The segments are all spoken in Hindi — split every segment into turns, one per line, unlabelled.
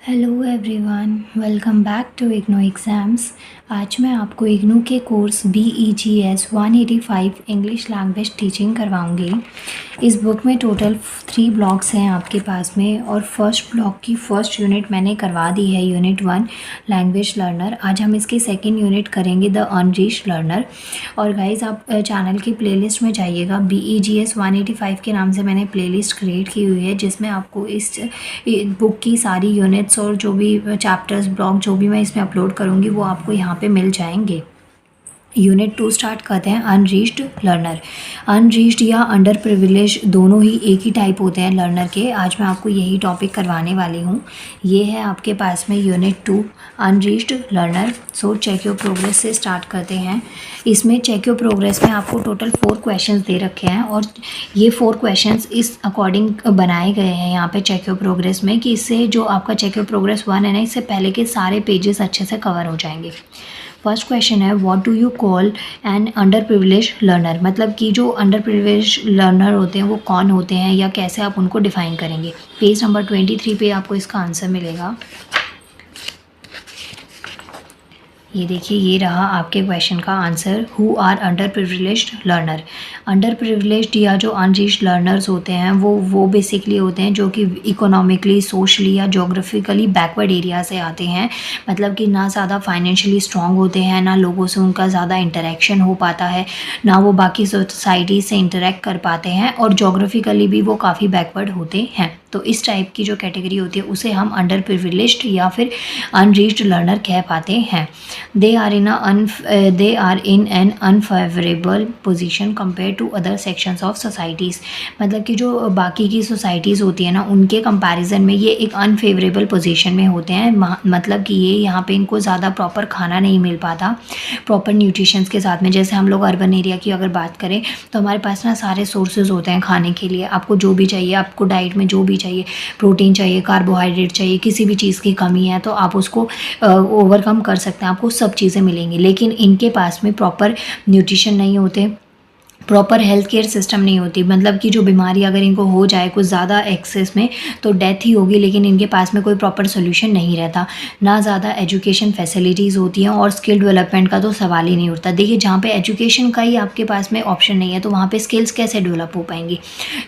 Hello everyone, welcome back to IGNOU exams. आज मैं आपको इग्नू के course BEGS 185 English language teaching करवाऊंगी। इस बुक में टोटल 3 ब्लॉक्स हैं आपके पास में, और फर्स्ट ब्लॉक की फर्स्ट यूनिट मैंने करवा दी है, यूनिट 1 लैंग्वेज लर्नर। आज हम इसकी सेकेंड यूनिट करेंगे, द अनरीच्ड लर्नर। और गाइज आप चैनल की प्लेलिस्ट में जाइएगा, BEGS 185 के नाम से मैंने प्लेलिस्ट क्रिएट की हुई है, जिसमें आपको इस बुक की सारी यूनिट्स और जो भी चैप्टर्स ब्लॉग जो भी मैं इसमें अपलोड करूँगी वो आपको यहाँ पे मिल जाएंगे। यूनिट 2 स्टार्ट करते हैं, अनरीच्ड लर्नर। अनरीच्ड या अंडर प्रिविलेज दोनों ही एक ही टाइप होते हैं लर्नर के। आज मैं आपको यही टॉपिक करवाने वाली हूँ। ये है आपके पास में unit 2 unreached learner. So check your progress से स्टार्ट करते हैं। इसमें चेक योर प्रोग्रेस में आपको टोटल 4 क्वेश्चंस दे रखे हैं, और ये 4 क्वेश्चंस इस अकॉर्डिंग बनाए गए हैं यहाँ पे चेक योर प्रोग्रेस में, कि इससे जो आपका चेक योर प्रोग्रेस 1 है ना, इससे पहले के सारे पेजेस अच्छे से कवर हो जाएंगे। फर्स्ट क्वेश्चन है, what do you call an under privilege learner. मतलब कि जो अंडर प्रिविलेज लर्नर होते हैं वो कौन होते हैं, या कैसे आप उनको डिफाइन करेंगे। पेज नंबर 23 पे आपको इसका आंसर मिलेगा। ये देखिए, ये रहा आपके क्वेश्चन का answer. Who are under privileged learner. Under privileged या जो अनरीच्ड लर्नर्स होते हैं वो बेसिकली होते हैं जो कि इकोनॉमिकली, सोशली या जोग्राफिकली बैकवर्ड एरिया से आते हैं। मतलब कि ना ज़्यादा फाइनेंशियली स्ट्रॉन्ग होते हैं, ना लोगों से उनका ज़्यादा इंटरेक्शन हो पाता है, ना वो बाकी सोसाइटी से इंटरेक्ट कर पाते हैं, और जोग्राफिकली भी वो काफ़ी बैकवर्ड होते हैं। तो इस टाइप की जो कैटेगरी होती है उसे हम अंडर प्रिविलेज्ड या फिर अनरीच्ड लर्नर कह पाते हैं। They are in an unfavourable position compare to other sections of societies. मतलब कि जो बाकी की सोसाइटीज़ होती है ना, उनके कंपैरिजन में ये एक अनफेवरेबल पोजीशन में होते हैं। मतलब कि ये यहाँ पे इनको ज़्यादा प्रॉपर खाना नहीं मिल पाता प्रॉपर न्यूट्रिशंस के साथ में। जैसे हम लोग अर्बन एरिया की अगर बात करें तो हमारे पास ना सारे सोर्सेज होते हैं खाने के लिए। आपको जो भी चाहिए, आपको डाइट में जो भी चाहिए, प्रोटीन चाहिए, कार्बोहाइड्रेट चाहिए, किसी भी चीज़ की कमी है तो आप उसको ओवरकम कर सकते हैं, आपको सब चीज़ें मिलेंगी। लेकिन इनके पास में प्रॉपर न्यूट्रिशन नहीं होते, प्रॉपर हेल्थ केयर सिस्टम नहीं होती। मतलब कि जो बीमारी अगर इनको हो जाए कुछ ज़्यादा एक्सेस में तो डेथ ही होगी, लेकिन इनके पास में कोई प्रॉपर सोल्यूशन नहीं रहता। ना ज़्यादा एजुकेशन फैसिलिटीज़ होती हैं, और स्किल डेवलपमेंट का तो सवाल ही नहीं उठता। देखिए, जहाँ पे एजुकेशन का ही आपके पास में ऑप्शन नहीं है तो वहाँ पे स्किल्स कैसे डेवलप हो पाएंगी।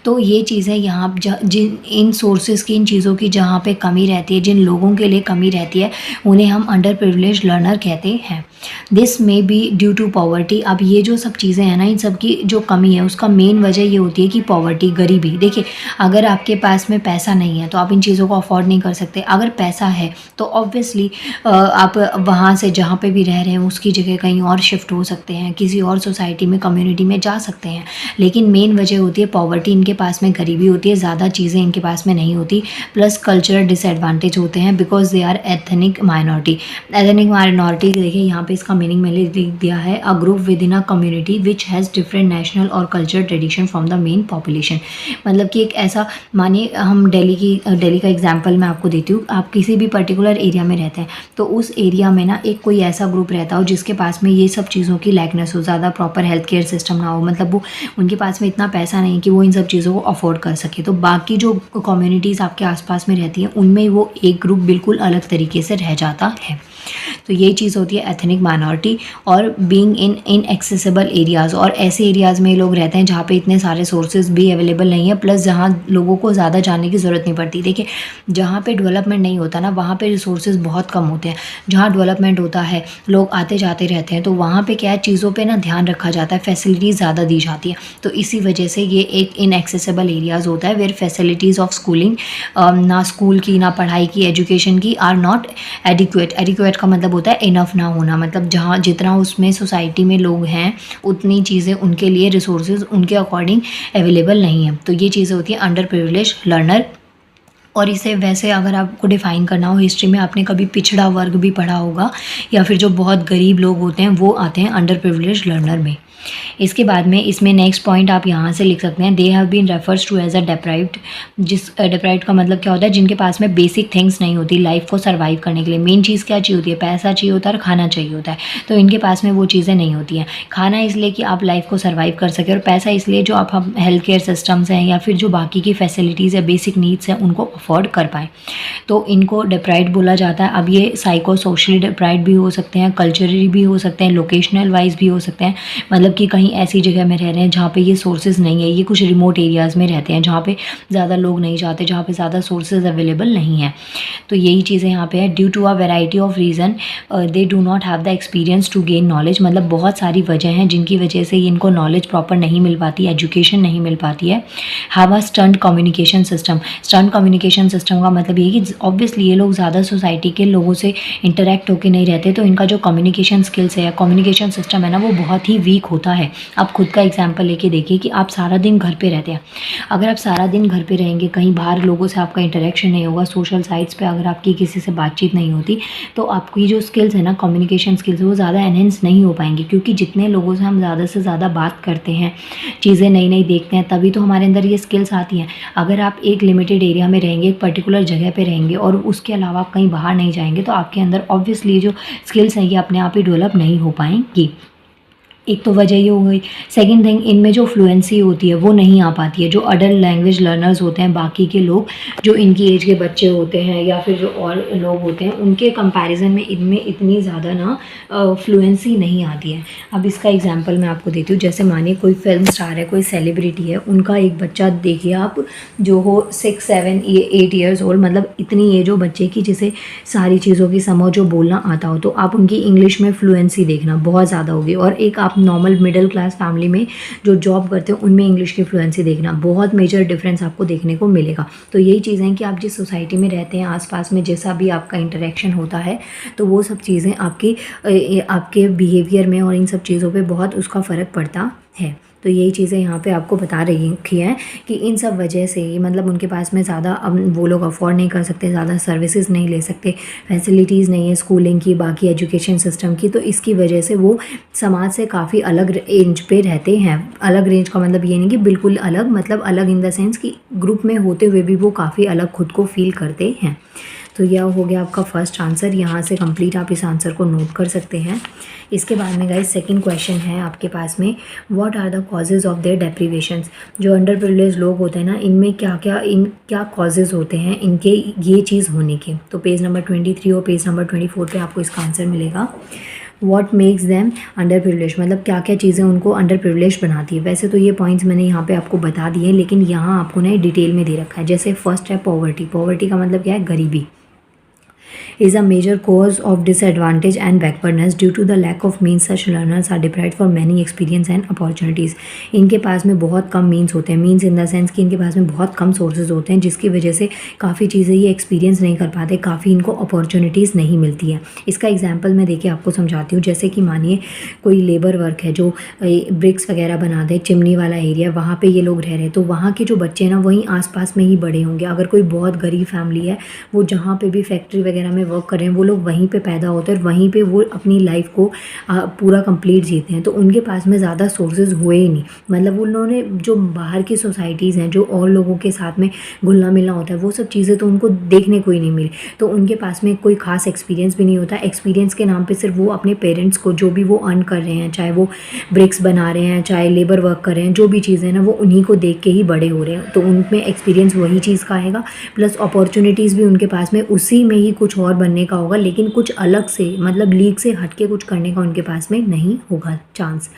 तो ये चीज़ें यहाँ जिन इन सोर्सेज की, इन चीज़ों की जहाँ पे कमी रहती है, जिन लोगों के लिए कमी रहती है, उन्हें हम अंडर प्रिविलेज्ड लर्नर कहते हैं। This may be due to poverty. अब ये जो सब चीज़ें हैं ना, इन सब की जो कमी है उसका मेन वजह ये होती है कि पॉवर्टी, गरीबी। देखिए, अगर आपके पास में पैसा नहीं है तो आप इन चीज़ों को अफोर्ड नहीं कर सकते। अगर पैसा है तो ऑब्वियसली आप वहाँ से जहाँ पे भी रह रहे हैं उसकी जगह कहीं और शिफ्ट हो सकते हैं, किसी और सोसाइटी में, कम्युनिटी में जा सकते हैं। लेकिन मेन वजह होती है पॉवर्टी, इनके पास में गरीबी होती है, ज़्यादा चीज़ें इनके पास में नहीं होती। प्लस कल्चरल डिसएडवांटेज होते हैं, because they are ethnic minority. Ethnic minority देखिए यहाँ पे इसका मीनिंग मैंने लिख दिया है, a group within a community which has different national और culture tradition from the main population. मतलब कि एक ऐसा, मानिए हम दिल्ली का एग्जांपल मैं आपको देती हूँ। आप किसी भी पर्टिकुलर एरिया में रहते हैं तो उस एरिया में ना एक कोई ऐसा ग्रुप रहता हो जिसके पास में ये सब चीज़ों की लैकनेस हो, ज़्यादा प्रॉपर हेल्थ केयर सिस्टम ना हो। मतलब वो उनके पास में इतना पैसा नहीं कि वो इन सब चीज़ों को अफोर्ड कर सके। तो बाकी जो कम्युनिटीज़ आपके आसपास में रहती हैं उनमें वो एक ग्रुप बिल्कुल अलग तरीके से रह जाता है। तो ये चीज़ होती है एथनिक माइनॉरिटी। और बीइंग इन इनएक्सेसिबल एरियाज़, और ऐसे एरियाज़ में लोग रहते हैं जहाँ पे इतने सारे सोर्सेज भी अवेलेबल नहीं है, प्लस जहाँ लोगों को ज़्यादा जाने की ज़रूरत नहीं पड़ती। देखिए, जहाँ पे डेवलपमेंट नहीं होता ना वहाँ पे रिसोर्सेज बहुत कम होते हैं। जहाँ डेवलपमेंट होता है, लोग आते जाते रहते हैं, तो वहाँ पे क्या है, चीज़ों पे ना ध्यान रखा जाता है, फैसिलिटीज़ ज़्यादा दी जाती है। तो इसी वजह से ये एक इनएक्सेसिबल एरियाज़ होता है, वेयर फैसिलिटीज़ ऑफ स्कूलिंग, ना स्कूल की, ना पढ़ाई की, एजुकेशन की, आर नॉट एडिक्वेट। एडिक्वेट का मतलब होता है इनफ ना होना। मतलब जहाँ जितना उसमें सोसाइटी में लोग हैं उतनी चीज़ें उनके लिए, रिसोर्सेज उनके अकॉर्डिंग अवेलेबल नहीं है। तो ये चीज़ें होती हैं अंडर प्रिविलेज्ड लर्नर। और इसे वैसे अगर आपको डिफ़ाइन करना हो, हिस्ट्री में आपने कभी पिछड़ा वर्ग भी पढ़ा होगा, या फिर जो बहुत गरीब लोग होते हैं वो आते हैं अंडर प्रिविलेज्ड लर्नर में। इसके बाद में इसमें नेक्स्ट पॉइंट आप यहाँ से लिख सकते हैं, they have been refers to as a deprived. Deprived का मतलब क्या होता है, जिनके पास में बेसिक थिंग्स नहीं होती लाइफ को सर्वाइव करने के लिए। मेन चीज़ क्या चाहिए होती है, पैसा चाहिए होता है और खाना चाहिए होता है। तो इनके पास में वो चीज़ें नहीं होती हैं। खाना इसलिए कि आप लाइफ को सर्वाइव कर सकें, और पैसा इसलिए जो आप हेल्थ केयर सिस्टम्स हैं या फिर जो बाकी की फैसिलिटीज़ या बेसिक नीड्स हैं उनको अफोर्ड कर पाएँ। तो इनको डिप्राइव्ड बोला जाता है। अब ये साइको सोशली डिप्राइव्ड भी हो सकते हैं, कल्चरली भी हो सकते हैं, लोकेशनल वाइज भी हो सकते हैं, मतलब कि कहीं ऐसी जगह में रह रहे हैं जहाँ पे ये सोर्सेज नहीं है, ये कुछ रिमोट एरियाज़ में रहते हैं जहाँ पे ज़्यादा लोग नहीं जाते, जहाँ पे ज़्यादा सोर्सेज अवेलेबल नहीं है। तो यही चीज़ें यहाँ पे है। Due to a variety of reason they do not have the experience to gain knowledge, मतलब बहुत सारी वजह हैं जिनकी वजह से इनको नॉलेज प्रॉपर नहीं मिल पाती, एजुकेशन नहीं मिल पाती है। Have a stunt communication system. Stunt communication system का मतलब ये कि ऑब्वियसली ये लोग ज़्यादा सोसाइटी के लोगों से इंटरेक्ट होकर नहीं रहते, तो इनका जो कम्युनिकेशन स्किल्स है, कम्युनिकेशन सिस्टम है ना, वो बहुत ही वीक होता है। आप खुद का एग्जाम्पल लेके देखिए कि आप सारा दिन घर पे रहते हैं, अगर आप सारा दिन घर पे रहेंगे, कहीं बाहर लोगों से आपका इंटरेक्शन नहीं होगा, सोशल साइट्स पे अगर आपकी किसी से बातचीत नहीं होती, तो आपकी जो स्किल्स है ना, कम्युनिकेशन स्किल्स, वो ज़्यादा एनहेंस नहीं हो पाएंगी। क्योंकि जितने लोगों से हम ज़्यादा से ज़्यादा बात करते हैं, चीज़ें नई नई देखते हैं, तभी तो हमारे अंदर ये स्किल्स आती हैं। अगर आप एक लिमिटेड एरिया में रहेंगे, एक पर्टिकुलर जगह पे रहेंगे और उसके अलावा आप कहीं बाहर नहीं जाएंगे, तो आपके अंदर ऑब्वियसली जो स्किल्स हैं ये अपने आप ही डेवलप नहीं हो पाएंगी। एक तो वजह ये हो गई। सेकंड थिंग, इनमें जो फ्लुएंसी होती है वो नहीं आ पाती है। जो अडल्ट लैंग्वेज लर्नर्स होते हैं, बाकी के लोग जो इनकी एज के बच्चे होते हैं या फिर जो और लोग होते हैं, उनके कंपैरिजन में इनमें इतनी ज़्यादा ना फ्लुएंसी नहीं आती है। अब इसका एग्जांपल मैं आपको देती हूँ। जैसे मानिए कोई फिल्म स्टार है, कोई सेलिब्रिटी है, उनका एक बच्चा देखिए आप, जो हो 6, 7, 8 ईयर्स ओल्ड, मतलब इतनी एज हो बच्चे की जिसे सारी चीज़ों की समझ हो, बोलना आता हो, तो आप उनकी इंग्लिश में फ्लुएंसी देखना बहुत ज़्यादा होगी। और एक आप नॉर्मल मिडिल क्लास फैमिली में जो जॉब करते हो, उनमें इंग्लिश की फ्लुएंसी देखना, बहुत मेजर डिफरेंस आपको देखने को मिलेगा। तो यही चीज़ें हैं कि आप जिस सोसाइटी में रहते हैं, आसपास में जैसा भी आपका इंटरेक्शन होता है, तो वो सब चीज़ें आपके बिहेवियर में और इन सब चीज़ों पे बहुत उसका फ़र्क पड़ता है। तो यही चीज़ें यहाँ पे आपको बता रही हैं कि इन सब वजह से ही, मतलब उनके पास में ज़्यादा अब वो लोग अफोर्ड नहीं कर सकते, ज़्यादा सर्विसेज नहीं ले सकते, फैसिलिटीज़ नहीं है स्कूलिंग की, बाकी एजुकेशन सिस्टम की, तो इसकी वजह से वो समाज से काफ़ी अलग रेंज पे रहते हैं। अलग रेंज का मतलब ये नहीं कि बिल्कुल अलग, मतलब अलग इन द सेंस कि ग्रुप में होते हुए भी वो काफ़ी अलग खुद को फील करते हैं। तो यह हो गया आपका फर्स्ट आंसर। यहाँ से कंप्लीट आप इस आंसर को नोट कर सकते हैं। इसके बाद में गाइस सेकंड क्वेश्चन है आपके पास में, what are the causes of their deprivations. जो अंडर प्रिविलेज लोग होते हैं ना, इनमें क्या कॉजेज़ होते हैं इनके ये चीज़ होने के। तो पेज नंबर 23 और पेज नंबर 24 पे आपको इसका आंसर मिलेगा। What makes them under privilege, मतलब क्या क्या चीज़ें उनको अंडर प्रिविलेज बनाती है। वैसे तो ये पॉइंट्स मैंने यहाँ पे आपको बता दिए, लेकिन यहाँ आपको ना डिटेल में दे रखा है। जैसे फर्स्ट है पॉवर्टी। पॉवर्टी का मतलब क्या है? गरीबी is a major cause of disadvantage and backwardness due to the lack of means. Such learners are deprived for many experience and opportunities. इनके पास में बहुत कम मीन्स होते हैं, मीन्स इन द सेंस कि इनके पास में बहुत कम सोर्सेज होते हैं, जिसकी वजह से काफ़ी चीज़ें ये एक्सपीरियंस नहीं कर पाते, काफ़ी इनको अपॉर्चुनिटीज़ नहीं मिलती है। इसका एग्जाम्पल मैं देखिए आपको समझाती हूँ। जैसे कि मानिए कोई लेबर वर्क है जो ब्रिक्स वगैरह बना दे, चिमनी वाला एरिया, वहाँ पे ये लोग रह रहे हैं, तो वहाँ के जो बच्चे हैं ना वहीं आसपास में ही बड़े होंगे। अगर कोई बहुत गरीब फैमिली है, वो जहाँ पे भी फैक्ट्री वगैरह में वर्क कर रहे हैं, वो लोग वहीं पे पैदा होते हैं और वहीं पे वो अपनी लाइफ को पूरा कंप्लीट जीते हैं। तो उनके पास में ज़्यादा सोर्सेज हुए ही नहीं, मतलब उन्होंने जो बाहर की सोसाइटीज़ हैं, जो और लोगों के साथ में घुलना मिलना होता है, वो सब चीज़ें तो उनको देखने को ही नहीं मिली। तो उनके पास में कोई खास एक्सपीरियंस भी नहीं होता। एक्सपीरियंस के नाम पे सिर्फ वो अपने पेरेंट्स को, जो भी वो अर्न कर रहे हैं, चाहे वो ब्रिक्स बना रहे हैं, चाहे लेबर वर्क कर रहे हैं, जो भी चीज़ें ना, वो उन्हीं को देख के ही बड़े हो रहे हैं। तो उनमें एक्सपीरियंस वही चीज़ का आएगा, प्लस अपॉर्चुनिटीज़ भी उनके पास में उसी में ही कुछ और बनने का होगा, लेकिन कुछ अलग से, मतलब लीग से हटके कुछ करने का उनके पास में नहीं होगा chance.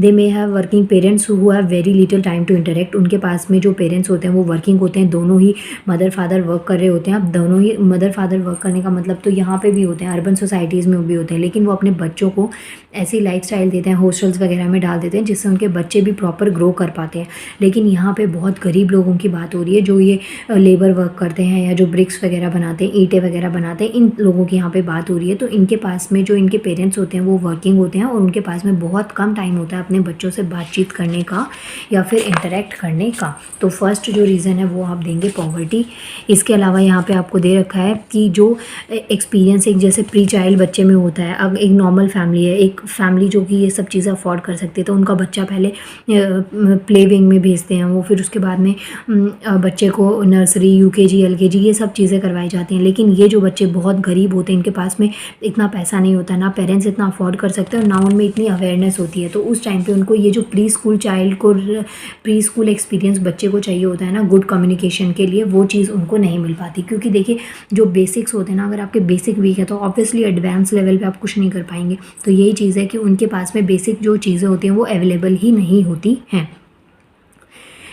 They may have working parents who have very little time to interact. उनके पास में जो पेरेंट्स होते हैं वो वर्किंग होते हैं, दोनों ही मदर फादर वर्क कर रहे होते हैं। अब दोनों ही मदर फादर वर्क करने का मतलब तो यहाँ पे भी होते हैं, अर्बन सोसाइटीज़ में भी होते हैं, लेकिन वो अपने बच्चों को ऐसी लाइफस्टाइल देते हैं, हॉस्टल्स वगैरह में डाल देते हैं, जिससे उनके बच्चे भी प्रॉपर ग्रो कर पाते हैं। लेकिन यहाँ पे बहुत गरीब लोगों की बात हो रही है, जो ये लेबर वर्क करते हैं या जो ब्रिक्स वगैरह बनाते हैं, ईंटें वगैरह बनाते हैं, इन लोगों की यहाँ पे बात हो रही है। तो इनके पास में जो इनके पेरेंट्स होते हैं वो वर्किंग होते हैं और उनके पास में बहुत कम टाइम होता है अपने बच्चों से बातचीत करने का या फिर इंटरेक्ट करने का। तो फर्स्ट जो रीज़न है वो आप देंगे पॉवर्टी। इसके अलावा यहाँ पे आपको दे रखा है कि जो एक्सपीरियंस एक जैसे प्री चाइल्ड बच्चे में होता है। अब एक नॉर्मल फैमिली है, एक फैमिली जो कि ये सब चीज़ें अफोर्ड कर सकती है, तो उनका बच्चा पहले प्ले विंग में भेजते हैं वो, फिर उसके बाद में बच्चे को नर्सरी, यूकेजी, एलकेजी, ये सब चीज़ें करवाई जाती हैं। लेकिन ये जो बच्चे बहुत गरीब होते हैं, इनके पास में इतना पैसा नहीं होता, ना पेरेंट्स इतना अफोर्ड कर सकते हैं और ना उनमें इतनी अवेयरनेस होती है। तो उस टाइम पे उनको ये जो प्री स्कूल चाइल्ड को प्री स्कूल एक्सपीरियंस बच्चे को चाहिए होता है ना गुड कम्युनिकेशन के लिए, वो चीज़ उनको नहीं मिल पाती। क्योंकि देखिए जो बेसिक्स होते हैं ना, अगर आपके बेसिक वीक है तो ऑब्वियसली एडवांस लेवल पे आप कुछ नहीं कर पाएंगे। तो यही चीज़ है कि उनके पास में बेसिक जो चीज़ें होती हैं वो अवेलेबल ही नहीं होती हैं।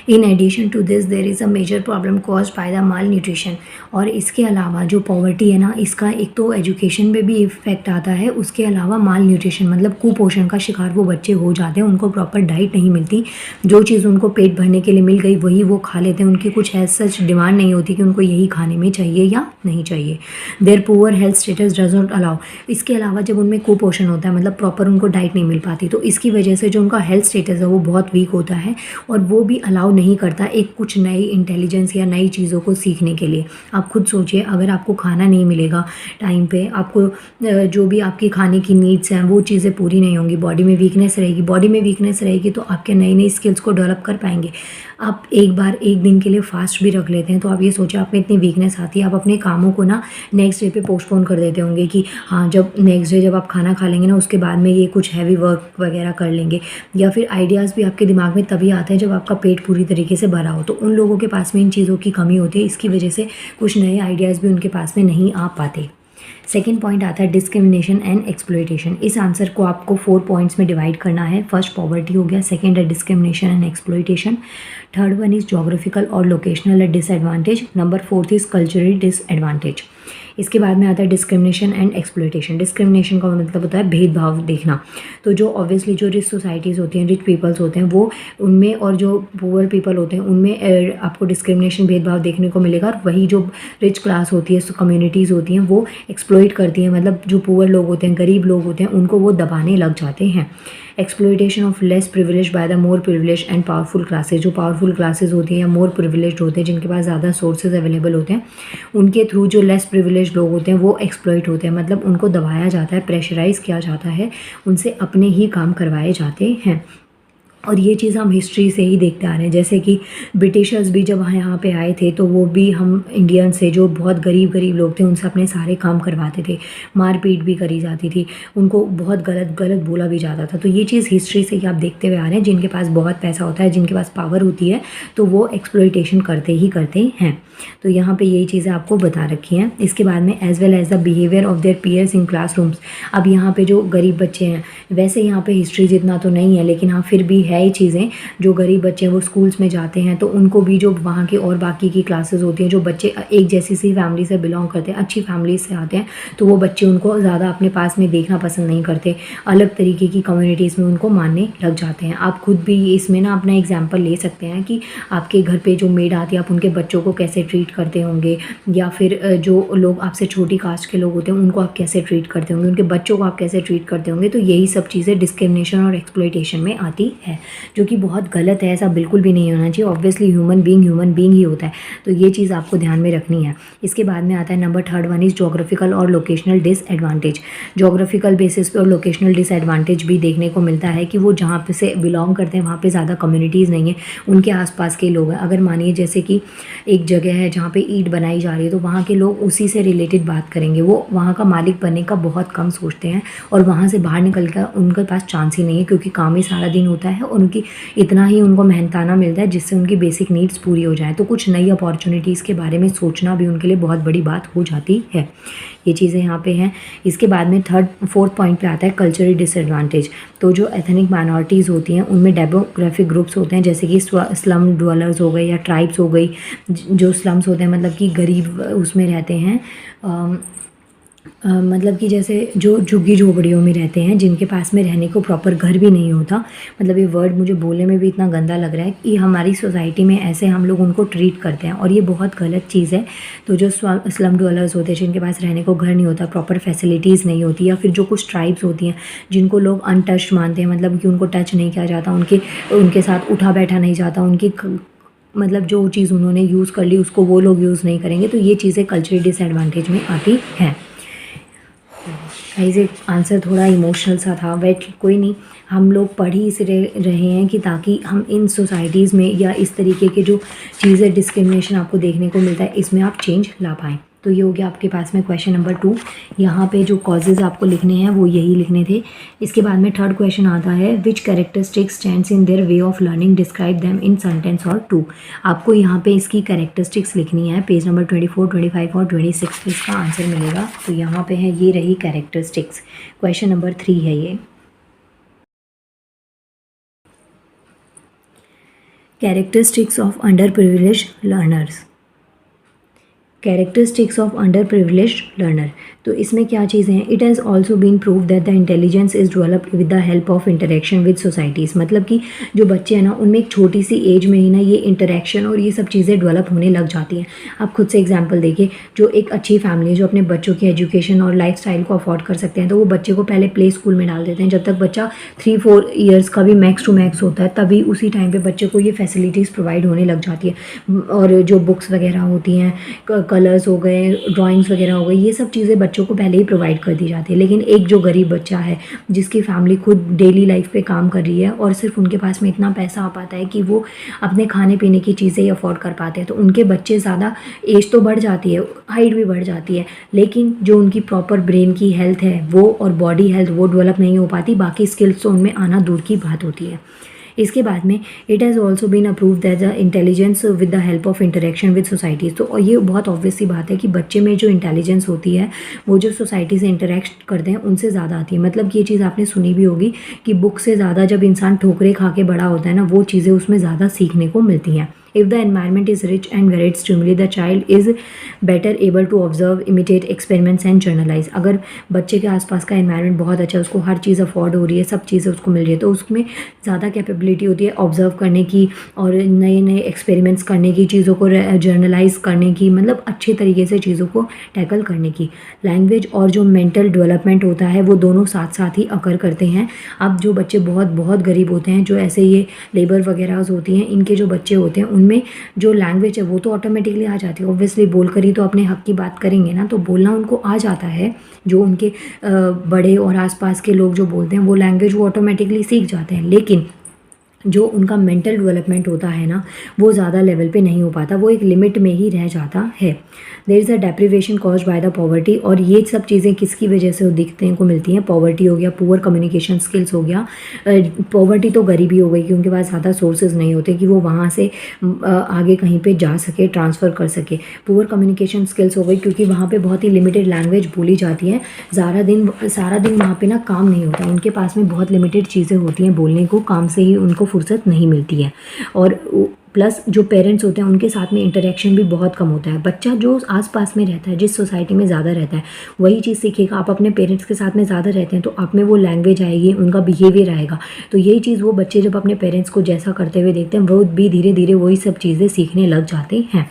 In addition to this there is a major problem cause by the malnutrition. और इसके अलावा जो पॉवर्टी है ना, इसका एक तो एजुकेशन पे भी इफेक्ट आता है, उसके अलावा माल न्यूट्रिशन मतलब कुपोषण का शिकार वो बच्चे हो जाते हैं। उनको प्रॉपर डाइट नहीं मिलती, जो चीज़ उनको पेट भरने के लिए मिल गई वही वो खा लेते हैं। उनकी कुछ एज सच डिमांड नहीं होती कि उनको यही खाने में चाहिए या नहीं चाहिए। Their poor health status does not allow. इसके अलावा जब उनमें कुपोषण होता है मतलब प्रॉपर उनको डाइट नहीं मिल पाती, तो इसकी वजह से जो उनका हेल्थ स्टेटस है वो बहुत वीक होता है और वो भी अलाउ नहीं करता एक कुछ नई इंटेलिजेंस या नई चीज़ों को सीखने के लिए। आप खुद सोचिए, अगर आपको खाना नहीं मिलेगा टाइम पे, आपको जो भी आपकी खाने की नीड्स हैं वो चीज़ें पूरी नहीं होंगी, बॉडी में वीकनेस रहेगी। बॉडी में वीकनेस रहेगी तो आपके नई नई स्किल्स को डेवलप कर पाएंगे। आप एक बार एक दिन के लिए फास्ट भी रख लेते हैं तो आप ये सोचिए आप में इतनी वीकनेस आती है, आप अपने कामों को ना नेक्स्ट डे पे पोस्टपोन कर देते होंगे कि हाँ जब नेक्स्ट डे जब आप खाना खा लेंगे ना उसके बाद में ये कुछ हैवी वर्क वगैरह कर लेंगे। या फिर आइडियाज़ भी आपके दिमाग में तभी आते हैं जब आपका पेट पूरी तरीके से भरा हो। तो उन लोगों के पास में इन चीज़ों की कमी होती है, इसकी वजह से कुछ नए आइडियाज़ भी उनके पास में नहीं आ पाते। सेकेंड पॉइंट आता है डिस्क्रिमिनेशन एंड एक्सप्लॉयटेशन। इस आंसर को आपको 4 पॉइंट्स में डिवाइड करना है। फर्स्ट पॉवर्टी हो गया, सेकेंड है discrimination and exploitation, third one is geographical और locational disadvantage, number 4 is cultural disadvantage. इसके बाद में आता है डिस्क्रिमिनेशन एंड एक्सप्लॉयटेशन। डिस्क्रिमिनेशन का मतलब होता है भेदभाव देखना। तो जो ऑब्वियसली जो रिच सोसाइटीज़ होती हैं, रिच पीपल्स होते हैं, वो उनमें और जो पुअर पीपल होते हैं उनमें आपको डिस्क्रिमिनेशन भेदभाव देखने को मिलेगा। और वही जो रिच क्लास होती है, कम्युनिटीज़ होती हैं, वो एक्सप्लॉइट करती हैं, मतलब जो पुअर लोग होते हैं, गरीब लोग होते हैं, उनको वो दबाने लग जाते हैं। Exploitation of less privilege by the more privilege and powerful classes. जो पावरफुल क्लासेज होती हैं या मोर प्रिविलेज्ड होते हैं, जिनके पास ज़्यादा सोर्सेज अवेलेबल होते हैं, उनके थ्रू जो लेस प्रिविलेज लोग होते हैं वो एक्सप्लॉइट होते हैं, मतलब उनको दबाया जाता है, प्रेशराइज किया जाता है, उनसे अपने ही काम करवाए जाते हैं। और ये चीज़ हम हिस्ट्री से ही देखते आ रहे हैं। जैसे कि ब्रिटिशर्स भी जब यहाँ पे आए थे तो वो भी हम इंडियन से जो बहुत गरीब लोग थे उनसे अपने सारे काम करवाते थे, मारपीट भी करी जाती थी, उनको बहुत गलत बोला भी जाता था। तो ये चीज़ हिस्ट्री से ही आप देखते हुए आ रहे हैं। जिनके पास बहुत पैसा होता है, जिनके पास पावर होती है, तो वो एक्सप्लॉयटेशन करते ही करते हैं। तो यहाँ पे यही चीज़ें आपको बता रखी हैं। इसके बाद में as well as the behaviour of their peers in classrooms. अब यहाँ पे जो गरीब बच्चे हैं, वैसे यहाँ पे हिस्ट्री जितना तो नहीं है लेकिन हाँ फिर भी है ये चीज़ें, जो गरीब बच्चे हैं वो स्कूल्स में जाते हैं तो उनको भी जो वहाँ की और बाकी की क्लासेस होती हैं, जो बच्चे एक जैसी सी फैमिली से बिलोंग करते हैं, अच्छी फैमिली से आते हैं, तो वो बच्चे उनको ज़्यादा अपने पास में देखना पसंद नहीं करते, अलग तरीके की कम्युनिटीज़ में उनको मानने लग जाते हैं। आप खुद भी इसमें ना अपना एग्जाम्पल ले सकते हैं कि आपके घर पर जो मेड आती है आप उनके बच्चों को कैसे ट्रीट करते होंगे, या फिर जो लोग आपसे छोटी कास्ट के लोग होते हैं उनको आप कैसे ट्रीट करते होंगे, उनके बच्चों को आप कैसे ट्रीट करते होंगे। तो यही सब चीज़ें डिस्क्रिमिनेशन और एक्सप्लॉयटेशन में आती है, जो कि बहुत गलत है। ऐसा बिल्कुल भी नहीं होना चाहिए। ऑब्वियसली ह्यूमन बीइंग ही होता है, तो ये चीज़ आपको ध्यान में रखनी है। इसके बाद में आता है नंबर 3 वन इज़ जोग्राफिकल और लोकेशनल डिसएडवांटेज। जोग्राफिकल बेसिस पे और लोकेशनल डिसएडवांटेज भी देखने को मिलता है कि वो जहाँ पे से बिलोंग करते हैं वहाँ पे ज़्यादा कम्युनिटीज़ नहीं है, उनके आसपास के लोग हैं। अगर मानिए जैसे कि एक जगह है जहाँ पे ईंट बनाई जा रही है तो वहाँ के लोग उसी से रिलेटेड बात करेंगे, वो वहाँ का मालिक बनने का बहुत कम सोचते हैं और वहाँ से बाहर निकल कर उनके पास चांस ही नहीं है, क्योंकि काम ही सारा दिन होता है और उनकी इतना ही उनको मेहनताना मिलता है जिससे उनकी बेसिक नीड्स पूरी हो जाए। तो कुछ नई अपॉर्चुनिटीज़ के बारे में सोचना भी उनके लिए बहुत बड़ी बात हो जाती है। ये चीज़ें यहाँ पे हैं। इसके बाद में 4th पॉइंट पे आता है कल्चरल डिसएडवांटेज। तो जो एथनिक माइनॉरिटीज़ होती हैं उनमें डेमोग्राफिक ग्रुप्स होते हैं, जैसे कि स्लम ड्वेलर्स हो गए या ट्राइब्स हो गई। जो स्लम्स होते हैं मतलब कि गरीब उसमें रहते हैं, मतलब कि जैसे जो झुग्गी झोपड़ियों में रहते हैं, जिनके पास में रहने को प्रॉपर घर भी नहीं होता। मतलब ये वर्ड मुझे बोलने में भी इतना गंदा लग रहा है कि हमारी सोसाइटी में ऐसे हम लोग उनको ट्रीट करते हैं और ये बहुत गलत चीज़ है। तो जो स्लम ड्वेलर्स होते हैं, जिनके पास रहने को घर नहीं होता, प्रॉपर फैसिलिटीज़ नहीं होती, या फिर जो कुछ ट्राइब्स होती हैं जिनको लोग अनटच्ड मानते हैं, मतलब कि उनको टच नहीं किया जाता, उनके साथ उठा बैठा नहीं जाता, उनकी मतलब जो चीज़ उन्होंने यूज़ कर ली उसको वो लोग यूज़ नहीं करेंगे। तो ये चीज़ें कल्चरल डिसएडवांटेज में आती हैं। गाइस आंसर थोड़ा इमोशनल सा था, बट कोई नहीं, हम लोग पढ़ ही इस रहे हैं कि ताकि हम इन सोसाइटीज़ में या इस तरीके के जो चीज़ें डिस्क्रिमिनेशन आपको देखने को मिलता है इसमें आप चेंज ला पाएँ। तो ये हो गया आपके पास में क्वेश्चन नंबर 2। यहाँ पे जो कॉजेज़ आपको लिखने हैं वो यही लिखने थे। इसके बाद में थर्ड क्वेश्चन आता है, which characteristics stands in their way of learning, describe them in sentence और 2। आपको यहाँ पे इसकी कैरेक्टरिस्टिक्स लिखनी है। पेज नंबर 24, 25 और 26 पे इसका आंसर मिलेगा। तो यहाँ पे है, ये रही कैरेक्टरिस्टिक्स। क्वेश्चन नंबर 3 है ये। Characteristics of under privileged learners. Characteristics of under privileged learner, तो इसमें क्या चीज़ें हैं? It has also been prove that the intelligence is developed with the help of interaction with societies. मतलब कि जो बच्चे हैं ना, उनमें एक छोटी सी एज में ही ना ये इंटरेक्शन और ये सब चीज़ें डेवलप होने लग जाती हैं। आप खुद से एग्जांपल देखिए, जो एक अच्छी फैमिली है, जो अपने बच्चों की एजुकेशन और लाइफस्टाइल को अफोर्ड कर सकते हैं, तो वो बच्चे को पहले प्ले स्कूल में डाल देते हैं। जब तक बच्चा 3-4 ईयर्स का भी मैक्स टू मैक्स होता है, तभी उसी टाइम पे बच्चे को ये फैसिलिटीज़ प्रोवाइड होने लग जाती है। और जो बुक्स वगैरह होती हैं, कलर्स हो गए, ड्राइंग्स वगैरह हो गई, ये सब चीज़ें बच्चों को पहले ही प्रोवाइड कर दी जाती है। लेकिन एक जो गरीब बच्चा है, जिसकी फैमिली खुद डेली लाइफ पे काम कर रही है और सिर्फ उनके पास में इतना पैसा आ पाता है कि वो अपने खाने पीने की चीज़ें ही अफोर्ड कर पाते हैं, तो उनके बच्चे ज़्यादा, एज तो बढ़ जाती है, हाइट भी बढ़ जाती है, लेकिन जो उनकी प्रॉपर ब्रेन की हेल्थ है वो और बॉडी हेल्थ वो डेवलप नहीं हो पाती। बाकी स्किल्स तो उनमें आना दूर की बात होती है। इसके बाद में it has also been approved that the intelligence with the help of interaction with societies. तो ये बहुत ऑब्वियस सी बात है कि बच्चे में जो इंटेलिजेंस होती है वो जो सोसाइटी से इंटरेक्ट करते हैं उनसे ज़्यादा आती है। मतलब कि ये चीज़ आपने सुनी भी होगी कि बुक से ज़्यादा जब इंसान ठोकरे खा के बड़ा होता है ना, वो चीज़ें उसमें ज़्यादा सीखने को मिलती हैं। If the environment is rich and varied stimuli, the child is better able to observe, imitate, experiments and journalize। अगर बच्चे के आसपास का environment बहुत अच्छा है, उसको हर चीज़ अफोर्ड हो रही है, सब चीज़ें उसको मिल रही है, तो उसमें ज़्यादा कैपेबिलिटी होती है ऑब्जर्व करने की और नए नए एक्सपेरिमेंट्स करने की, चीज़ों को जर्नलाइज करने की, मतलब अच्छे तरीके से चीज़ों को टैकल करने की। लैंग्वेज और जो मेंटल डेवलपमेंट होता है वो दोनों साथ साथ ही अकर करते हैं। अब जो बच्चे बहुत बहुत गरीब होते हैं, जो ऐसे ये लेबर वगैरह होती हैं, इनके जो बच्चे होते हैं उनमें जो लैंग्वेज है वो तो ऑटोमेटिकली आ जाती है। ऑब्वियसली बोल कर ही तो अपने हक की बात करेंगे ना, तो बोलना उनको आ जाता है। जो उनके बड़े और आसपास के लोग जो बोलते हैं वो लैंग्वेज वो ऑटोमेटिकली सीख जाते हैं। लेकिन जो उनका मेंटल डेवलपमेंट होता है ना, वो ज़्यादा लेवल पे नहीं हो पाता, वो एक लिमिट में ही रह जाता है। There is a deprivation caused by the poverty. और ये सब चीज़ें किसकी वजह से दिखने को मिलती हैं? पॉवर्टी हो गया, पुअर कम्युनिकेशन स्किल्स हो गया। पॉवर्टी तो गरीबी हो गई कि उनके पास ज़्यादा सोर्सेज नहीं होते कि वो वहाँ से आगे कहीं पे जा सके, ट्रांसफ़र कर सके। पुअर कम्युनिकेशन स्किल्स हो गई क्योंकि वहाँ पे बहुत ही लिमिटेड लैंग्वेज बोली जाती है। सारा दिन वहाँ पे ना काम नहीं होता, उनके पास में बहुत लिमिटेड चीज़ें होती हैं बोलने को, काम से ही उनको फुर्सत नहीं मिलती है। और प्लस जो पेरेंट्स होते हैं उनके साथ में इंटरेक्शन भी बहुत कम होता है। बच्चा जो आसपास में रहता है, जिस सोसाइटी में ज़्यादा रहता है, वही चीज़ सीखेगा। आप अपने पेरेंट्स के साथ में ज़्यादा रहते हैं तो आप में वो लैंग्वेज आएगी, उनका बिहेवियर आएगा। तो यही चीज़ वो बच्चे जब अपने पेरेंट्स को जैसा करते हुए देखते हैं, वो भी धीरे धीरे वही सब चीज़ें सीखने लग जाते हैं।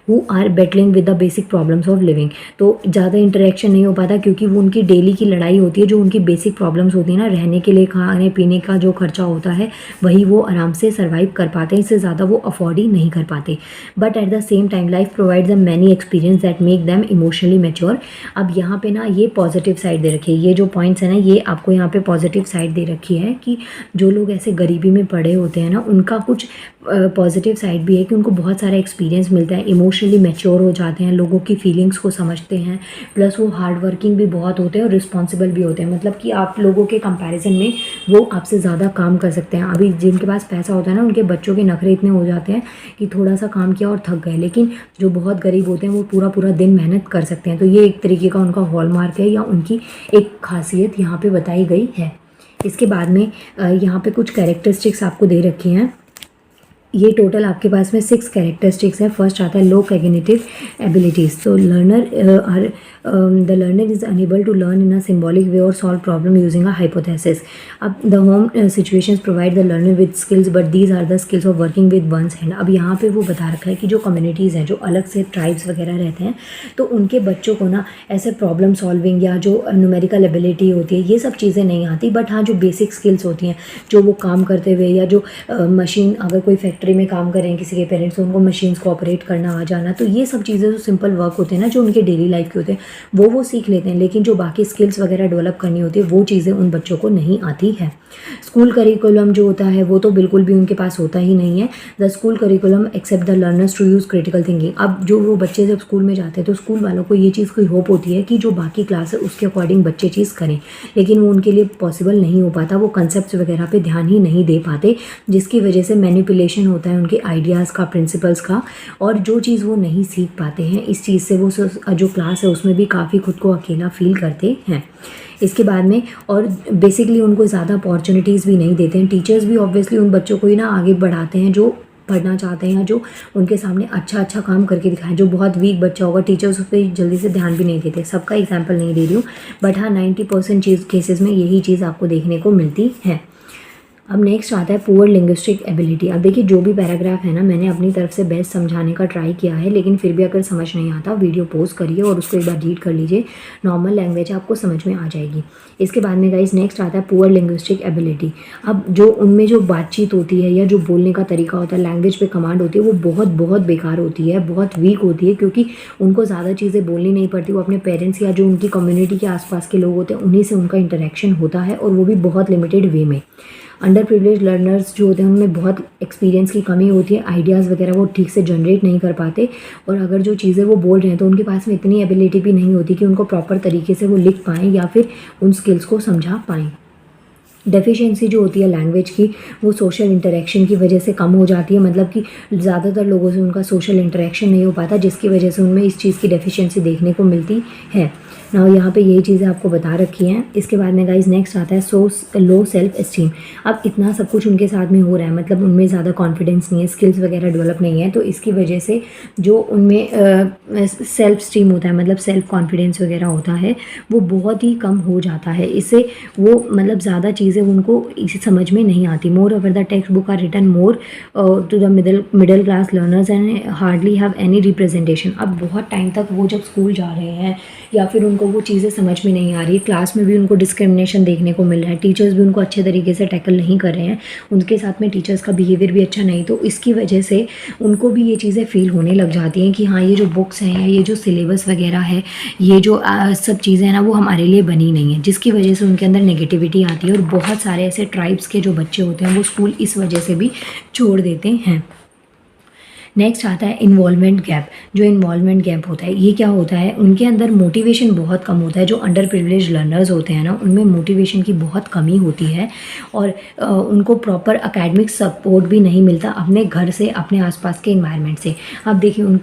Who are battling with the basic problems of living. तो ज़्यादा इंटरेक्शन नहीं हो पाता क्योंकि वो उनकी डेली की लड़ाई होती है, जो उनकी बेसिक प्रॉब्लम्स होती है ना, रहने के लिए, खाने पीने का जो खर्चा होता है, वही वो आराम से सर्वाइव कर पाते हैं। इससे ज़्यादा वो अफोर्ड ही नहीं कर पाते। But at the same time life provides the many experience that make them emotionally mature. अब यहाँ पे ना ये पॉजिटिव साइड दे रखी है, ये जो पॉइंट्स है ना, ये आपको यहाँ पे पॉजिटिव साइड दे रखी है कि जो लोग ऐसे गरीबी में पड़े होते हैं ना, उनका कुछ पॉजिटिव साइड भी है कि उनको बहुत सारा एक्सपीरियंस मिलता है, इमोशनली मैच्योर हो जाते हैं, लोगों की फीलिंग्स को समझते हैं, प्लस वो हार्ड वर्किंग भी बहुत होते हैं और रिस्पॉन्सिबल भी होते हैं। मतलब कि आप लोगों के कंपैरिजन में वो आपसे ज़्यादा काम कर सकते हैं। अभी जिनके पास पैसा होता है ना, उनके बच्चों के नखरे इतने हो जाते हैं कि थोड़ा सा काम किया और थक गए, लेकिन जो बहुत गरीब होते हैं वो पूरा पूरा दिन मेहनत कर सकते हैं। तो ये एक तरीके का उनका हॉलमार्क है या उनकी एक खासियत यहाँ पर बताई गई है। इसके बाद में यहाँ पर कुछ कैरेक्टरिस्टिक्स आपको दे रखी हैं। ये टोटल आपके पास में 6 कैरेक्टरिस्टिक्स है। फर्स्ट आता है लो कॉग्निटिव एबिलिटीज़। तो the learner is unable to learn in a symbolic way और solve problem using a hypothesis. अब the home situations provide the learner with skills but these are the skills of working with one's hand. अब यहाँ पे वो बता रखा है कि जो कम्युनिटीज़ हैं, जो अलग से ट्राइब्स वगैरह रहते हैं, तो उनके बच्चों को ना ऐसे प्रॉब्लम सॉल्विंग या जो न्यूमेरिकल एबिलिटी होती है, ये सब चीज़ें नहीं आती। बट हाँ, जो बेसिक स्किल्स होती हैं, जो वो काम करते हुए या जो मशीन, अगर कोई फैक्ट्री में काम कर रहे हैं किसी के पेरेंट्स, उनको मशीन्स को ऑपरेट करना आ जाना, तो ये सब चीज़ें जो सिंपल वर्क होते हैं ना, जो उनके डेली लाइफ के होते हैं, वो सीख लेते हैं। लेकिन जो बाकी स्किल्स वगैरह डेवलप करनी होती है वो चीज़ें उन बच्चों को नहीं आती है। स्कूल करिकुलम जो होता है वो तो बिल्कुल भी उनके पास होता ही नहीं है। The school curriculum except the learners to use critical thinking. अब जो वो बच्चे जब स्कूल में जाते हैं तो स्कूल वालों को ये चीज़ की होप होती है कि जो बाकी क्लास है उसके अकॉर्डिंग बच्चे चीज़ करें, लेकिन वो उनके लिए पॉसिबल नहीं हो पाता। वो कंसेप्ट वगैरह पे ध्यान ही नहीं दे पाते, जिसकी वजह से मैनिपुलेशन होता है उनके आइडियाज़ का, प्रिंसिपल्स का, और जो चीज़ वो नहीं सीख पाते हैं इस चीज़ से वो जो क्लास है उसमें भी काफ़ी खुद को अकेला फील करते हैं। इसके बाद में और बेसिकली उनको ज़्यादा अपॉर्चुनिटीज़ भी नहीं देते हैं। टीचर्स भी ऑब्वियसली उन बच्चों को ही ना आगे बढ़ाते हैं जो पढ़ना चाहते हैं या जो उनके सामने अच्छा काम करके दिखाएं। जो बहुत वीक बच्चा होगा टीचर्स उस पर जल्दी से ध्यान भी नहीं देते। सबका एग्जाम्पल नहीं दे रही हूँ, बट हाँ 90% केसेस में यही चीज़ आपको देखने को मिलती है। अब नेक्स्ट आता है पुअर लिंग्विस्टिक एबिलिटी। अब देखिए जो भी पैराग्राफ है ना, मैंने अपनी तरफ से बेस्ट समझाने का ट्राई किया है, लेकिन फिर भी अगर समझ नहीं आता वीडियो पॉज करिए और उसको एक बार रीड कर लीजिए। नॉर्मल लैंग्वेज आपको समझ में आ जाएगी। इसके बाद में गाइस नेक्स्ट आता है पुअर लिंग्विस्टिक एबिलिटी। अब जो उनमें जो बातचीत होती है या जो बोलने का तरीका होता है, लैंग्वेज पे कमांड होती है, वो बहुत बेकार होती है, बहुत वीक होती है, क्योंकि उनको ज़्यादा चीज़ें बोलनी नहीं पड़ती। वो अपने पेरेंट्स या जो उनकी कम्युनिटी के आसपास के लोग होते हैं उन्हीं से उनका इंटरेक्शन होता है, और वो भी बहुत लिमिटेड वे में। अंडर प्रिविलेज लर्नर्स जो होते हैं उनमें बहुत एक्सपीरियंस की कमी होती है, आइडियाज़ वगैरह वो ठीक से जनरेट नहीं कर पाते, और अगर जो चीज़ें वो बोल रहे हैं तो उनके पास में इतनी एबिलिटी भी नहीं होती कि उनको प्रॉपर तरीके से वो लिख पाएँ या फिर उन स्किल्स को समझा पाएँ। डेफिशिएंसी जो होती है लैंग्वेज की, वो सोशल इंटरेक्शन की वजह से कम हो जाती है, मतलब कि ज़्यादातर लोगों से उनका सोशल इंटरेक्शन नहीं हो पाता, जिसकी वजह से उनमें इस चीज़ की डेफिशिएंसी देखने को मिलती है ना। यहाँ पे यही चीज़ें आपको बता रखी हैं। इसके बाद में गाइज नेक्स्ट आता है लो सेल्फ एस्टीम। अब इतना सब कुछ उनके साथ में हो रहा है, मतलब उनमें ज़्यादा कॉन्फिडेंस नहीं है, स्किल्स वगैरह डेवलप नहीं है, तो इसकी वजह से जो उनमें सेल्फ स्टीम होता है, मतलब सेल्फ कॉन्फिडेंस वगैरह होता है, वो बहुत ही कम हो जाता है। इससे वो मतलब ज़्यादा चीज़ें उनको इसी समझ में नहीं आती। Moreover the text book are written more to the middle class learners and hardly have any representation. अब बहुत टाइम तक वो जब स्कूल जा रहे हैं या फिर उनको वो चीज़ें समझ में नहीं आ रही, क्लास में भी उनको डिस्क्रिमिनेशन देखने को मिल रहा है, टीचर्स भी उनको अच्छे तरीके से टैकल नहीं कर रहे हैं, उनके साथ में टीचर्स का बिहेवियर भी अच्छा नहीं, तो इसकी वजह से उनको भी ये चीज़ें फील होने लग जाती हैं कि हाँ ये जो बुक्स हैं या ये जो सिलेबस वगैरह है, ये जो सब चीज़ें हैं ना, वो हमारे लिए बनी नहीं है, जिसकी वजह से उनके अंदर नेगेटिविटी आती है। और बहुत सारे ऐसे ट्राइब्स के जो बच्चे होते हैं वो स्कूल इस वजह से भी छोड़ देते हैं। नेक्स्ट आता है इन्वॉल्वमेंट गैप। जो इन्वॉल्वमेंट गैप होता है, ये क्या होता है, उनके अंदर मोटिवेशन बहुत कम होता है। जो अंडर प्रिविलेज लर्नर्स होते हैं ना, उनमें मोटिवेशन की बहुत कमी होती है, और उनको प्रॉपर एकेडमिक सपोर्ट भी नहीं मिलता अपने घर से, अपने आसपास के इन्वायरमेंट से। अब देखिए उन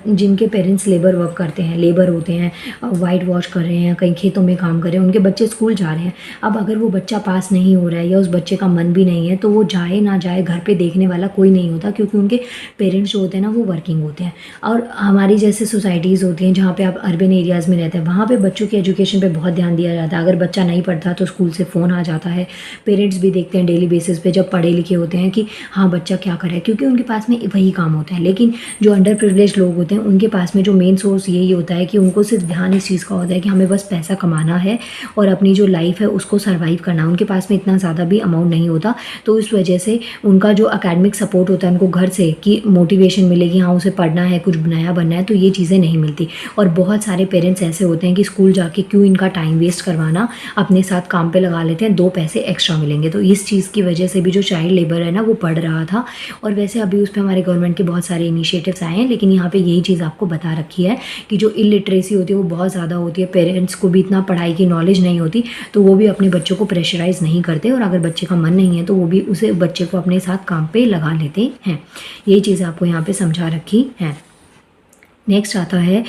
जिनके पेरेंट्स लेबर वर्क करते हैं, लेबर होते हैं, वाइट वॉश कर रहे हैं, कहीं खेतों में काम कर रहे हैं, उनके बच्चे स्कूल जा रहे हैं। अब अगर वो बच्चा पास नहीं हो रहा है या उस बच्चे का मन भी नहीं है, तो वो जाए ना जाए, घर पे देखने वाला कोई नहीं होता, क्योंकि उनके पेरेंट्स जो होते हैं ना वो वर्किंग होते हैं। और हमारी जैसे सोसाइटीज़ होती हैं जहाँ पे आप अर्बन एरियाज़ में रहते हैं, वहाँ पे बच्चों की एजुकेशन पे बहुत ध्यान दिया जाता है। अगर बच्चा नहीं पढ़ता तो स्कूल से फ़ोन आ जाता है, पेरेंट्स भी देखते हैं डेली बेसिस पे जब पढ़े लिखे होते हैं कि हाँ बच्चा क्या करे, क्योंकि उनके पास में वही काम होता है। लेकिन जो अंडर प्रिविलेज लोग होते हैं उनके पास में जो मेन सोर्स यही होता है कि उनको सिर्फ ध्यान इस चीज़ का होता है कि हमें बस पैसा कमाना है और अपनी जो लाइफ है उसको सर्वाइव करना। उनके पास में इतना ज़्यादा भी अमाउंट नहीं होता, तो इस वजह से उनका जो एकेडमिक सपोर्ट होता है उनको घर से कि मोटिवेशन मिलेगी, हाँ उसे पढ़ना है, कुछ नया बनना है, तो ये चीज़ें नहीं मिलती। और बहुत सारे पेरेंट्स ऐसे होते हैं कि स्कूल जाके क्यों इनका टाइम वेस्ट करवाना, अपने साथ काम पे लगा लेते हैं, 2 पैसे एक्स्ट्रा मिलेंगे। तो इस चीज़ की वजह से भी जो चाइल्ड लेबर है ना वो बढ़ रहा था। और वैसे अभी उस पर हमारे गवर्नमेंट के बहुत सारे इनिशिएटिव्स आए हैं, लेकिन यहाँ पे यही चीज़ आपको बता रखी है कि जो इलिटरेसी होती है वो बहुत ज़्यादा होती है, पेरेंट्स को भी इतना पढ़ाई की नॉलेज नहीं होती, तो वो भी अपने बच्चों को प्रेशराइज़ नहीं करते, और अगर बच्चे का मन नहीं है तो वो भी उसे बच्चे को अपने साथ काम पे लगा लेते हैं। ये चीज़ आपको यहाँ पे समझा रखी है। नेक्स्ट आता है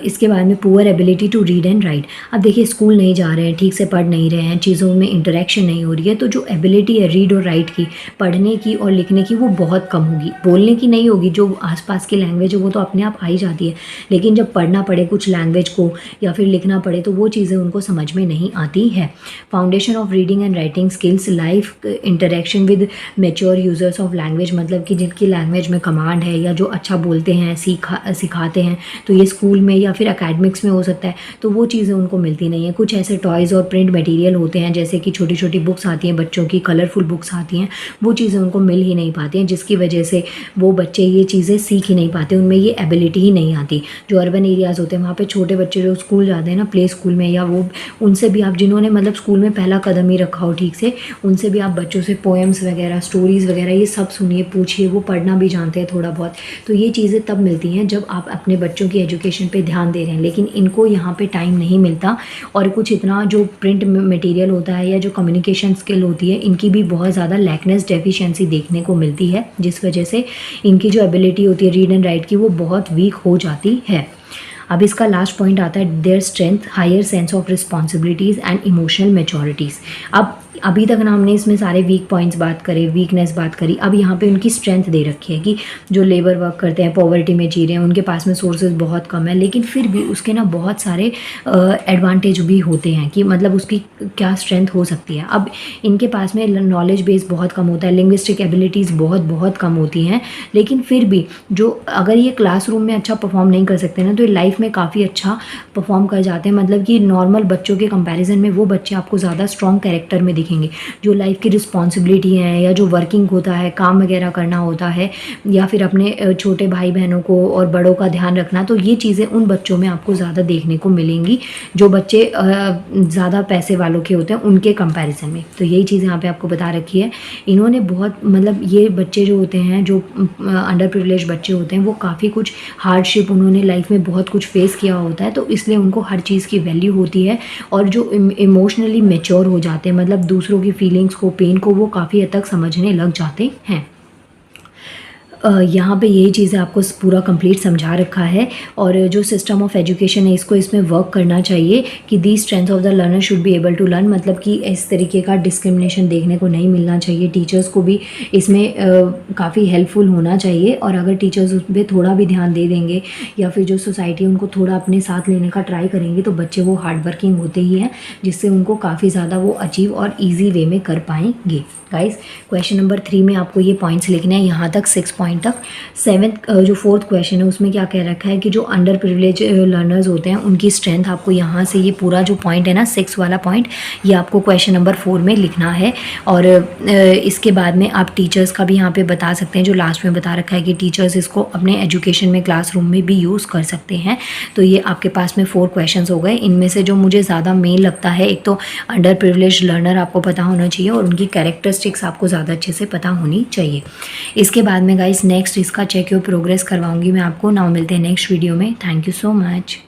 इसके बारे में poor ability to read and write. अब देखिए स्कूल नहीं जा रहे हैं, ठीक से पढ़ नहीं रहे हैं, चीज़ों में इंटरेक्शन नहीं हो रही है, तो जो एबिलिटी है रीड और राइट की, पढ़ने की और लिखने की, वो बहुत कम होगी। बोलने की नहीं होगी, जो आसपास की लैंग्वेज है वो तो अपने आप आ ही जाती है, लेकिन जब पढ़ना पड़े कुछ लैंग्वेज को या फिर लिखना पड़े तो वो चीज़ें उनको समझ में नहीं आती है। Foundation of reading and writing skills, life interaction with mature users of language, मतलब कि जिनकी लैंग्वेज में कमांड है या जो अच्छा बोलते हैं, सिखाते हैं, तो ये स्कूल में या फिर एकेडमिक्स में हो सकता है, तो वो चीज़ें उनको मिलती नहीं है। कुछ ऐसे टॉयज़ और प्रिंट मटेरियल होते हैं, जैसे कि छोटी छोटी बुक्स आती हैं बच्चों की, कलरफुल बुक्स आती हैं, वो चीज़ें उनको मिल ही नहीं पाती हैं, जिसकी वजह से वो बच्चे ये चीज़ें सीख ही नहीं पाते, उनमें ये एबिलिटी ही नहीं आती। जो अर्बन एरियाज़ होते हैं वहाँ पे छोटे बच्चे जो स्कूल जाते हैं ना, प्ले स्कूल में, या वो उनसे भी आप, जिन्होंने मतलब स्कूल में पहला कदम ही रखा हो ठीक से, उनसे भी आप बच्चों से पोएम्स वगैरह, स्टोरीज़ वगैरह ये सब सुनिए, पूछिए, वो पढ़ना भी जानते हैं थोड़ा बहुत। तो ये चीज़ें तब मिलती हैं जब आप अपने बच्चों की एजुकेशन पे ध्यान दे रहे हैं, लेकिन इनको यहाँ पे टाइम नहीं मिलता, और कुछ इतना जो प्रिंट मटेरियल होता है या जो कम्युनिकेशन स्किल होती है, इनकी भी बहुत ज़्यादा लैकनेस, डेफिशिएंसी देखने को मिलती है, जिस वजह से इनकी जो एबिलिटी होती है रीड एंड राइट की, वो बहुत वीक हो जाती है। अब इसका लास्ट पॉइंट आता है their strength, higher sense of responsibilities and emotional maturities. अब अभी तक ना हमने इसमें सारे वीक पॉइंट्स बात करे, वीकनेस बात करी, अब यहाँ पे उनकी स्ट्रेंथ दे रखी है कि जो लेबर वर्क करते हैं, पॉवर्टी में जी रहे हैं, उनके पास में सोर्सेज बहुत कम है, लेकिन फिर भी उसके ना बहुत सारे एडवांटेज भी होते हैं, कि मतलब उसकी क्या स्ट्रेंथ हो सकती है। अब इनके पास में नॉलेज बेस बहुत कम होता है, लिंग्विस्टिक एबिलिटीज़ बहुत कम होती हैं, लेकिन फिर भी जो अगर ये क्लासरूम में अच्छा परफॉर्म नहीं कर सकते ना, तो ये लाइफ में काफ़ी अच्छा परफॉर्म कर जाते हैं। मतलब कि नॉर्मल बच्चों के कंपैरिजन में वो बच्चे आपको ज़्यादा स्ट्रॉन्ग कैरेक्टर में दिखेंगे, जो लाइफ की रिस्पॉन्सिबिलिटी है, या जो वर्किंग होता है, काम वगैरह करना होता है, या फिर अपने छोटे भाई बहनों को और बड़ों का ध्यान रखना, तो ये चीज़ें उन बच्चों में आपको ज़्यादा देखने को मिलेंगी जो बच्चे ज़्यादा पैसे वालों के होते हैं उनके कंपैरिजन में। तो यही चीज़ यहाँ पे आपको बता रखी है। इन्होंने बहुत, मतलब ये बच्चे जो होते हैं, जो अंडर प्रिविलेज बच्चे होते हैं, वो काफ़ी कुछ हार्डशिप उन्होंने लाइफ में बहुत कुछ फेस किया होता है, तो इसलिए उनको हर चीज़ की वैल्यू होती है, और जो इमोशनली मैच्योर हो जाते हैं, मतलब दूसरों की फीलिंग्स को, पेन को वो काफ़ी हद तक समझने लग जाते हैं। यहाँ पे यही चीज़ें आपको पूरा कंप्लीट समझा रखा है, और जो सिस्टम ऑफ एजुकेशन है इसको इसमें वर्क करना चाहिए कि the strength of the learner should be able to learn, मतलब कि इस तरीके का डिस्क्रिमिनेशन देखने को नहीं मिलना चाहिए। टीचर्स को भी इसमें काफ़ी हेल्पफुल होना चाहिए, और अगर टीचर्स उस पर थोड़ा भी ध्यान दे देंगे, या फिर जो सोसाइटी उनको थोड़ा अपने साथ लेने का ट्राई करेंगे, तो बच्चे वो हार्ड वर्किंग होते ही हैं, जिससे उनको काफ़ी ज़्यादा वो अचीव और ईजी वे में कर पाएंगे। गाइस, क्वेश्चन नंबर 3 में आपको ये पॉइंट्स लिखने हैं, यहाँ तक 6 पॉइंट तक। 7th जो 4th क्वेश्चन है उसमें क्या कह रखा है कि जो अंडर प्रिविलेज लर्नर्स होते हैं उनकी स्ट्रेंथ आपको यहाँ से, ये पूरा जो पॉइंट है ना 6 वाला पॉइंट, ये आपको क्वेश्चन नंबर 4 में लिखना है। और इसके बाद में आप टीचर्स का भी यहाँ पे बता सकते हैं, जो लास्ट में बता रखा है कि टीचर्स इसको अपने एजुकेशन में, क्लासरूम में भी यूज़ कर सकते हैं। तो ये आपके पास में 4 क्वेश्चन हो गए। इनमें से जो मुझे ज़्यादा मेन लगता है, एक तो अंडर प्रिविलेज लर्नर आपको पता होना चाहिए, और उनकी कैरेक्टरिस्टिक्स आपको ज़्यादा अच्छे से पता होनी चाहिए। इसके बाद में गाइस नेक्स्ट इसका चेक योर प्रोग्रेस करवाऊंगी मैं आपको। नाउ मिलते हैं नेक्स्ट वीडियो में। Thank you so much.